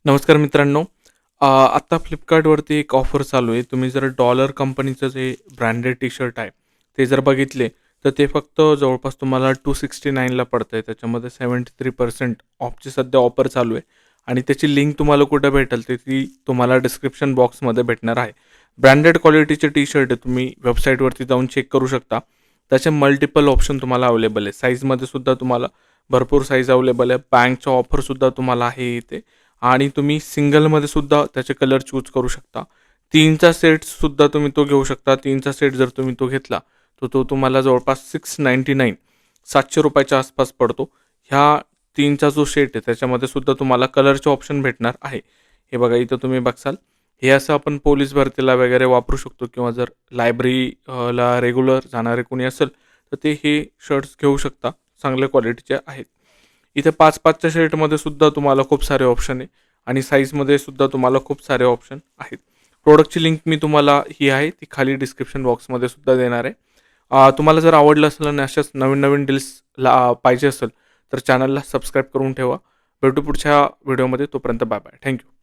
नमस्कार मित्रांनो. आत्ता Flipkartवरती एक ऑफर चालू आहे. तुम्ही जर डॉलर कंपनीचं जे ब्रँडेड टी-शर्ट आहे, ते जर बघितले, तर ते फक्त जवळपास तुम्हाला 269ला पडतंय. त्याच्यामध्ये 73% ऑफची सध्या ऑफर चालू आहे आणि त्याची लिंक तुम्हाला कुठे भेटेल, तर ती तुम्हाला डिस्क्रिप्शन बॉक्समध्ये भेटणार आहे. ब्रँडेड क्वालिटीचे टी-शर्ट आहे. तुम्ही वेबसाईटवरती जाऊन चेक करू शकता. त्याचे मल्टिपल ऑप्शन तुम्हाला अवेलेबल आहे. साईजमध्ये सुद्धा तुम्हाला भरपूर साईज अवेलेबल आहे. बँकच्या ऑफरसुद्धा तुम्हाला आहे इथे. आणि तुम्ही सिंगलमध्ये सुद्धा त्याचे कलर चूज करू शकता. 3चा सेटसुद्धा तुम्ही तो घेऊ शकता. 3चा सेट जर तुम्ही तो घेतला, तर तो तुम्हाला जवळपास 699 ₹700 आसपास पडतो. ह्या 3चा जो सेट आहे त्याच्यामध्ये सुद्धा तुम्हाला कलरचे ऑप्शन भेटणार आहे. हे बघा इथं तुम्ही बघसाल. हे असं आपण पोलीस भरतीला वगैरे वापरू शकतो किंवा जर लायब्ररीला रेग्युलर जाणारे कोणी असेल, तर ते हे शर्ट्स घेऊ शकता. चांगल्या क्वालिटीचे आहेत. इथे 5-5च्या शर्टमध्ये सुद्धा तुम्हाला खूप सारे ऑप्शन आहे आणि साईजमध्ये सुद्धा तुम्हाला खूप सारे ऑप्शन आहेत. प्रॉडक्टची लिंक मी तुम्हाला ही आहे, ती खाली डिस्क्रिप्शन बॉक्समध्ये सुद्धा देणार आहे. तुम्हाला जर आवडलं असेल आणि अशाच नवीन-नवीन डील्सला पाहिजे असेल, तर चॅनलला सबस्क्राईब करून ठेवा. भेटू पुढच्या व्हिडिओमध्ये. तोपर्यंत बाय बाय. Thank you.